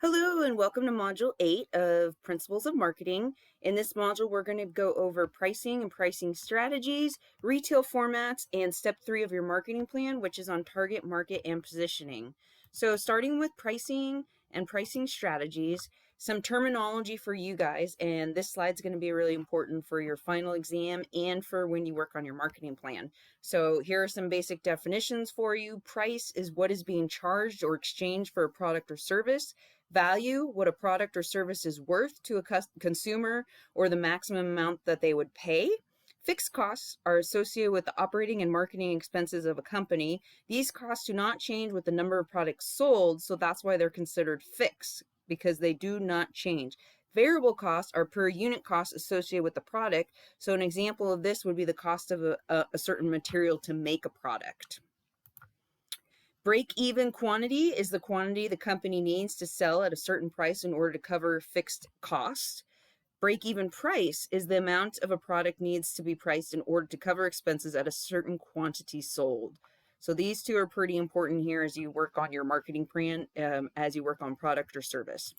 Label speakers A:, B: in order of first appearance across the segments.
A: Hello and welcome to Module 8 of Principles of Marketing. In this module, we're going to go over pricing and pricing strategies, retail formats, and step 3 of your marketing plan, which is on target market and positioning. So starting with pricing and pricing strategies, some terminology for you guys, and this slide is going to be really important for your final exam and for when you work on your marketing plan. So here are some basic definitions for you. Price is what is being charged or exchanged for a product or service. Value, what a product or service is worth to a consumer or the maximum amount that they would pay. Fixed costs are associated with the operating and marketing expenses of a company. These costs do not change with the number of products sold, so that's why they're considered fixed, because they do not change. Variable costs are per unit costs associated with the product. So an example of this would be the cost of a certain material to make a product. Break-even quantity is the quantity the company needs to sell at a certain price in order to cover fixed costs. Break-even price is the amount of a product needs to be priced in order to cover expenses at a certain quantity sold. So these two are pretty important here as you work on your marketing plan, as you work on product or service.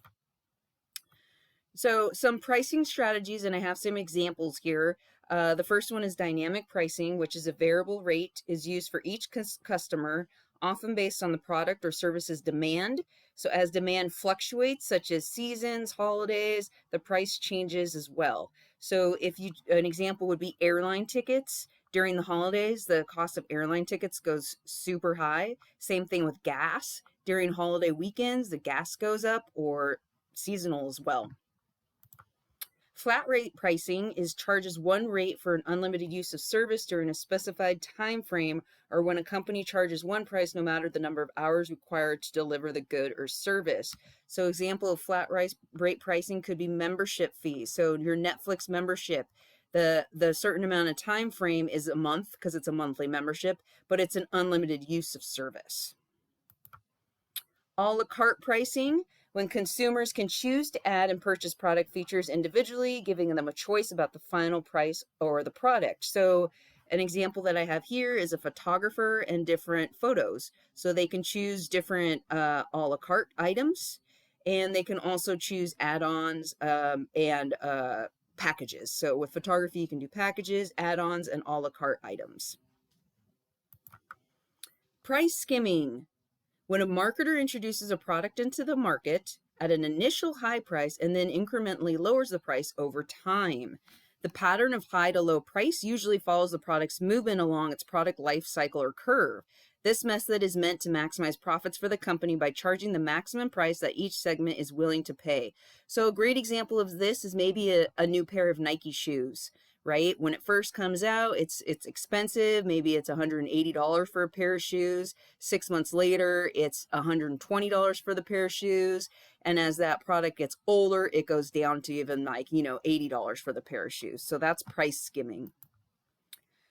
A: So some pricing strategies, and I have some examples here. The first one is dynamic pricing, which is a variable rate is used for each customer, often based on the product or service's demand. So as demand fluctuates, such as seasons, holidays, the price changes as well. So an example would be airline tickets. During the holidays, the cost of airline tickets goes super high. Same thing with gas. During holiday weekends, the gas goes up, or seasonal as well. Flat rate pricing charges one rate for an unlimited use of service during a specified time frame, or when a company charges one price no matter the number of hours required to deliver the good or service. So example of flat rate pricing could be membership fees. So your Netflix membership, the certain amount of time frame is a month because it's a monthly membership, but it's an unlimited use of service. A la carte pricing, when consumers can choose to add and purchase product features individually, giving them a choice about the final price or the product. So an example that I have here is a photographer and different photos. So they can choose different a la carte items, and they can also choose add-ons and packages. So with photography, you can do packages, add-ons, and a la carte items. Price skimming. When a marketer introduces a product into the market at an initial high price and then incrementally lowers the price over time. The pattern of high to low price usually follows the product's movement along its product life cycle or curve. This method is meant to maximize profits for the company by charging the maximum price that each segment is willing to pay. So a great example of this is maybe a new pair of Nike shoes. Right? When it first comes out, it's expensive. Maybe it's $180 for a pair of shoes. 6 months later, it's $120 for the pair of shoes. And as that product gets older, it goes down to even like, $80 for the pair of shoes. So that's price skimming.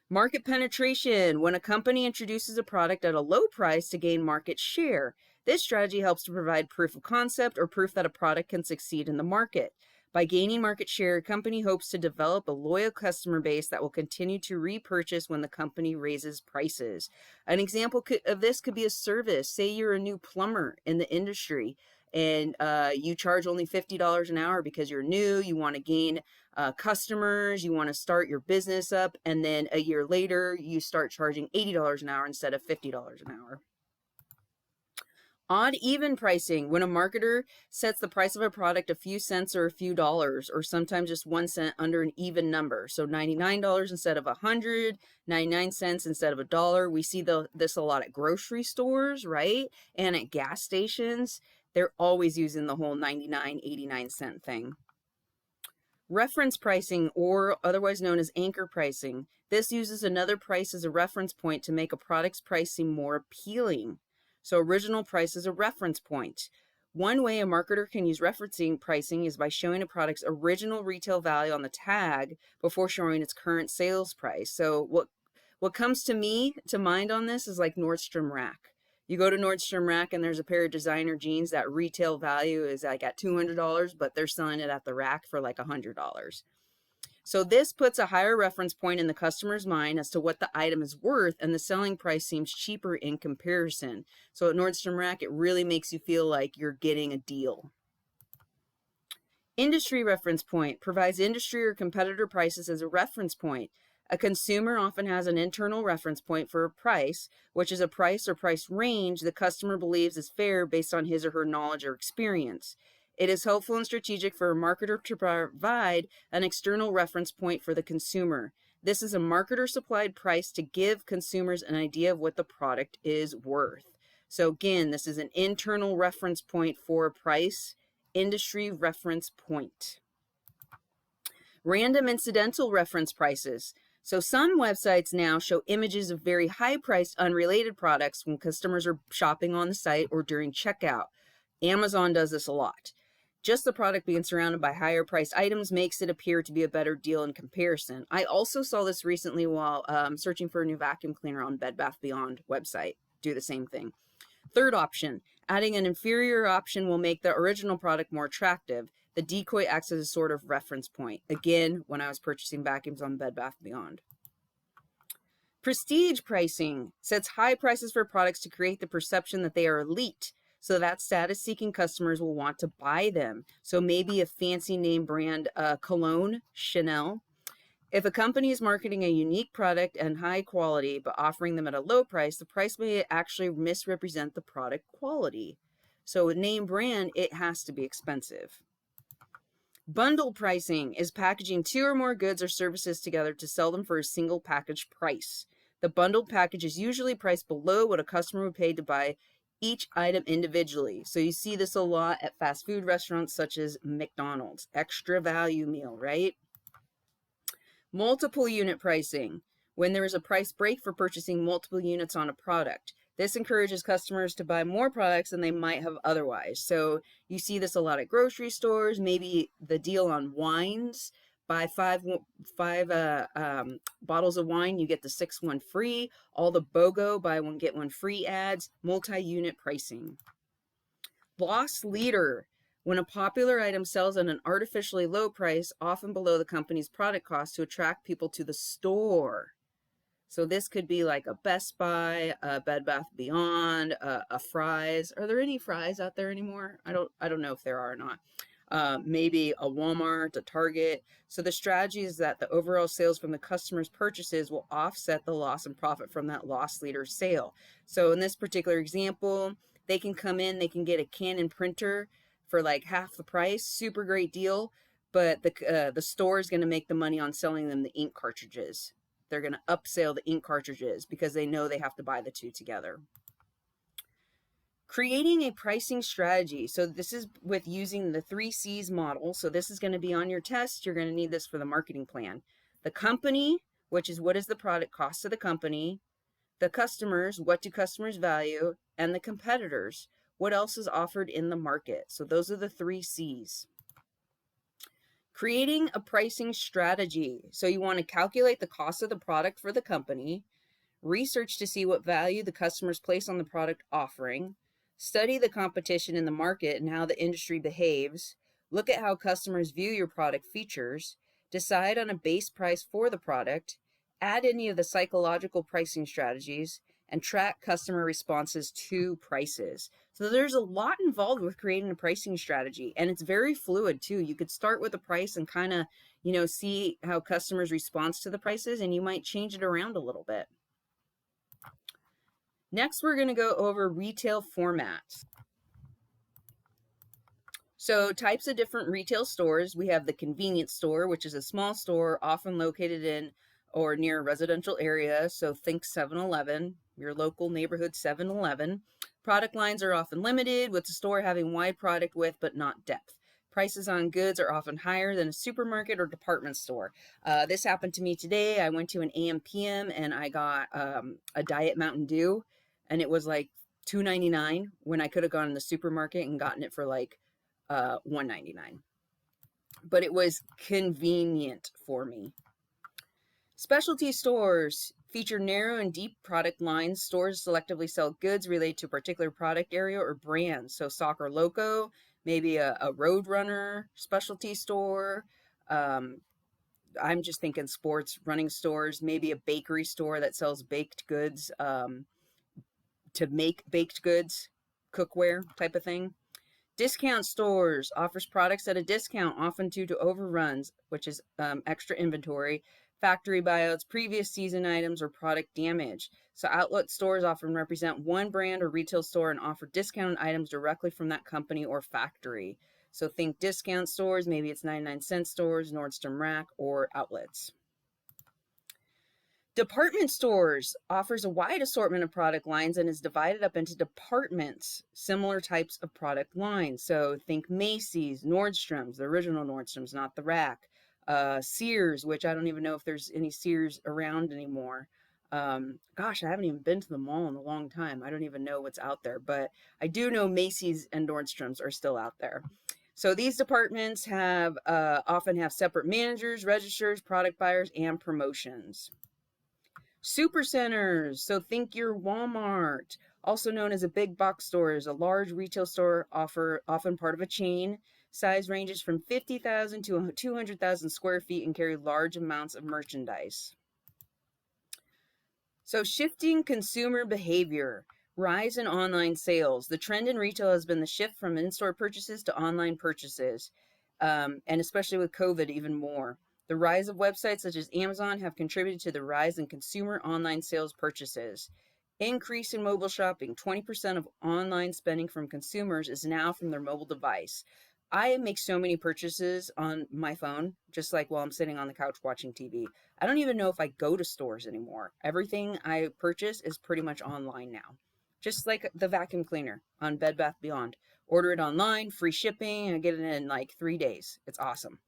A: Market penetration, when a company introduces a product at a low price to gain market share. This strategy helps to provide proof of concept or proof that a product can succeed in the market. By gaining market share, a company hopes to develop a loyal customer base that will continue to repurchase when the company raises prices. An example of this could be a service. Say you're a new plumber in the industry and you charge only $50 an hour because you're new, you want to gain customers, you want to start your business up, and then a year later you start charging $80 an hour instead of $50 an hour. Odd even pricing, when a marketer sets the price of a product a few cents or a few dollars, or sometimes just 1 cent under an even number. So $99 instead of 100, 99 cents instead of $1. We see this a lot at grocery stores, right? And at gas stations. They're always using the whole 99, 89 cent thing. Reference pricing, or otherwise known as anchor pricing. This uses another price as a reference point to make a product's price seem more appealing. So original price is a reference point. One way a marketer can use referencing pricing is by showing a product's original retail value on the tag before showing its current sales price. So what comes to mind on this is like Nordstrom Rack. You go to Nordstrom Rack and there's a pair of designer jeans that retail value is like at $200, but they're selling it at the rack for like $100. So this puts a higher reference point in the customer's mind as to what the item is worth, and the selling price seems cheaper in comparison. So at Nordstrom Rack, it really makes you feel like you're getting a deal. Industry reference point provides industry or competitor prices as a reference point. A consumer often has an internal reference point for a price, which is a price or price range the customer believes is fair based on his or her knowledge or experience. It is helpful and strategic for a marketer to provide an external reference point for the consumer. This is a marketer supplied price to give consumers an idea of what the product is worth. So again, this is an internal reference point for a price, industry reference point. Random incidental reference prices. So some websites now show images of very high-priced unrelated products when customers are shopping on the site or during checkout. Amazon does this a lot. Just the product being surrounded by higher priced items makes it appear to be a better deal in comparison. I also saw this recently while searching for a new vacuum cleaner on Bed Bath Beyond website. Do the same thing. Third option, adding an inferior option will make the original product more attractive. The decoy acts as a sort of reference point. Again, when I was purchasing vacuums on Bed Bath Beyond. Prestige pricing sets high prices for products to create the perception that they are elite, so that status-seeking customers will want to buy them. So maybe a fancy name brand cologne, Chanel. If a company is marketing a unique product and high quality, but offering them at a low price, the price may actually misrepresent the product quality. So with name brand, it has to be expensive. Bundle pricing is packaging 2 or more goods or services together to sell them for a single package price. The bundled package is usually priced below what a customer would pay to buy each item individually. So you see this a lot at fast food restaurants such as McDonald's. Extra value meal, right? Multiple unit pricing, when there is a price break for purchasing multiple units on a product. This encourages customers to buy more products than they might have otherwise. So you see this a lot at grocery stores, maybe the deal on wines. Buy five bottles of wine, you get the 6th one free. All the BOGO, buy one, get one free ads, multi-unit pricing. Loss leader. When a popular item sells at an artificially low price, often below the company's product cost, to attract people to the store. So this could be like a Best Buy, a Bed Bath Beyond, a Fry's. Are there any Fry's out there anymore? I don't know if there are or not. Maybe a Walmart, a Target. So the strategy is that the overall sales from the customer's purchases will offset the loss in profit from that loss leader sale. So in this particular example, they can come in, they can get a Canon printer for like half the price, super great deal, but the store is going to make the money on selling them the ink cartridges. They're going to upsell the ink cartridges because they know they have to buy the two together. Creating a pricing strategy. So this is with using the 3 C's model. So this is going to be on your test. You're going to need this for the marketing plan. The company, which is what is the product cost to the company. The customers, what do customers value? And the competitors, what else is offered in the market? So those are the 3 C's. Creating a pricing strategy. So you want to calculate the cost of the product for the company, research to see what value the customers place on the product offering, study the competition in the market and how the industry behaves, look at how customers view your product features, decide on a base price for the product, add any of the psychological pricing strategies, and track customer responses to prices. So there's a lot involved with creating a pricing strategy, and it's very fluid too. You could start with a price and kind of, see how customers respond to the prices, and you might change it around a little bit. Next, we're going to go over retail formats. So types of different retail stores. We have the convenience store, which is a small store often located in or near a residential area. So think 7-Eleven, your local neighborhood 7-Eleven. Product lines are often limited, with the store having wide product width but not depth. Prices on goods are often higher than a supermarket or department store. This happened to me today. I went to an AM/PM and I got a Diet Mountain Dew, and it was like $2.99 when I could have gone in the supermarket and gotten it for like $1.99. But it was convenient for me. Specialty stores feature narrow and deep product lines. Stores selectively sell goods related to a particular product area or brand. So Soccer Loco, maybe a Roadrunner specialty store. I'm just thinking sports running stores, maybe a bakery store that sells baked goods, to make baked goods, cookware type of thing. Discount stores offers products at a discount, often due to overruns, which is extra inventory, factory buyouts, previous season items, or product damage. So outlet stores often represent one brand or retail store and offer discounted items directly from that company or factory. So think discount stores, maybe it's 99-cent stores, Nordstrom Rack, or outlets. Department stores offers a wide assortment of product lines and is divided up into departments, similar types of product lines. So think Macy's, Nordstrom's, the original Nordstrom's, not the Rack. Sears, which I don't even know if there's any Sears around anymore. Gosh, I haven't even been to the mall in a long time. I don't even know what's out there, but I do know Macy's and Nordstrom's are still out there. So these departments have often have separate managers, registers, product buyers, and promotions. Supercenters, so think your Walmart, also known as a big box store, is a large retail store often part of a chain. Size ranges from 50,000 to 200,000 square feet and carry large amounts of merchandise. So shifting consumer behavior, rise in online sales. The trend in retail has been the shift from in-store purchases to online purchases, and especially with COVID even more. The rise of websites such as Amazon have contributed to the rise in consumer online sales purchases. Increase in mobile shopping. 20% of online spending from consumers is now from their mobile device. I make so many purchases on my phone, just like while I'm sitting on the couch watching TV. I don't even know if I go to stores anymore. Everything I purchase is pretty much online now. Just like the vacuum cleaner on Bed Bath & Beyond. Order it online, free shipping, and I get it in like 3 days. It's awesome.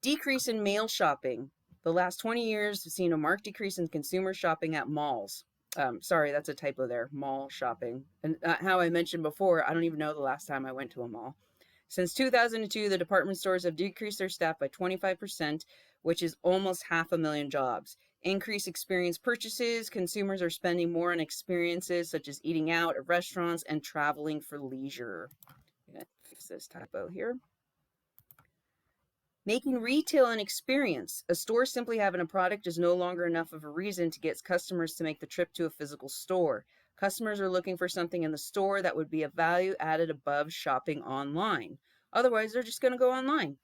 A: Decrease in mail shopping. The last 20 years have seen a marked decrease in consumer shopping at malls. Sorry, that's a typo there, mall shopping. And how I mentioned before, I don't even know the last time I went to a mall. Since 2002, the department stores have decreased their staff by 25%, which is almost 500,000 jobs. Increased experience purchases. Consumers are spending more on experiences such as eating out at restaurants and traveling for leisure. I'm going to fix this typo here. Making retail an experience. A store simply having a product is no longer enough of a reason to get customers to make the trip to a physical store. Customers are looking for something in the store that would be a value added above shopping online. Otherwise, they're just going to go online.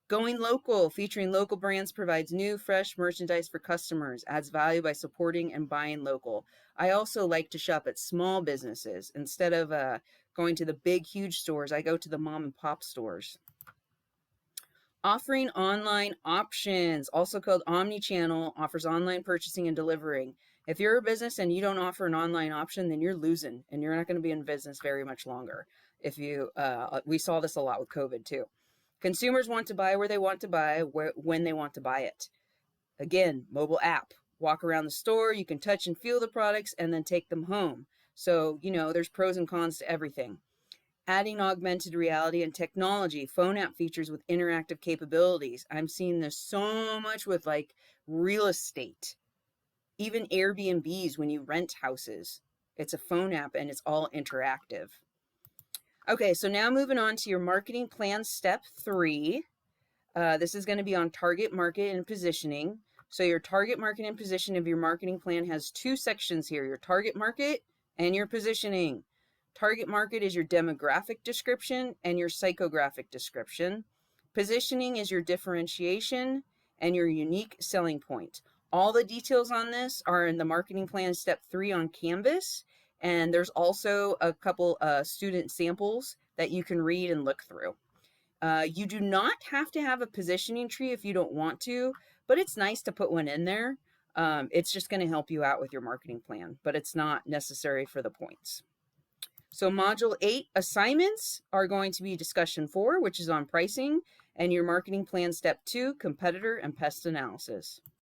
A: Going local, featuring local brands, provides new, fresh merchandise for customers, adds value by supporting and buying local. I also like to shop at small businesses. Instead of going to the big, huge stores, I go to the mom and pop stores. Offering online options, also called omni-channel, offers online purchasing and delivering. If you're a business and you don't offer an online option, then you're losing and you're not going to be in business very much longer. We saw this a lot with COVID too. Consumers want to buy where they want to buy, when they want to buy it. Again, mobile app. Walk around the store, you can touch and feel the products and then take them home. So, there's pros and cons to everything. Adding augmented reality and technology, phone app features with interactive capabilities. I'm seeing this so much with like real estate, even Airbnbs when you rent houses. It's a phone app and it's all interactive. Okay, so now moving on to your marketing plan step 3. This is going to be on target market and positioning. So your target market and position of your marketing plan has 2 sections here, your target market and your positioning. Target market is your demographic description and your psychographic description. Positioning is your differentiation and your unique selling point. All the details on this are in the marketing plan step 3 on Canvas. And there's also a couple student samples that you can read and look through. You do not have to have a positioning tree if you don't want to, but it's nice to put one in there. It's just going to help you out with your marketing plan, but it's not necessary for the points. So module 8 assignments are going to be discussion 4, which is on pricing, and your marketing plan step 2, competitor and pest analysis.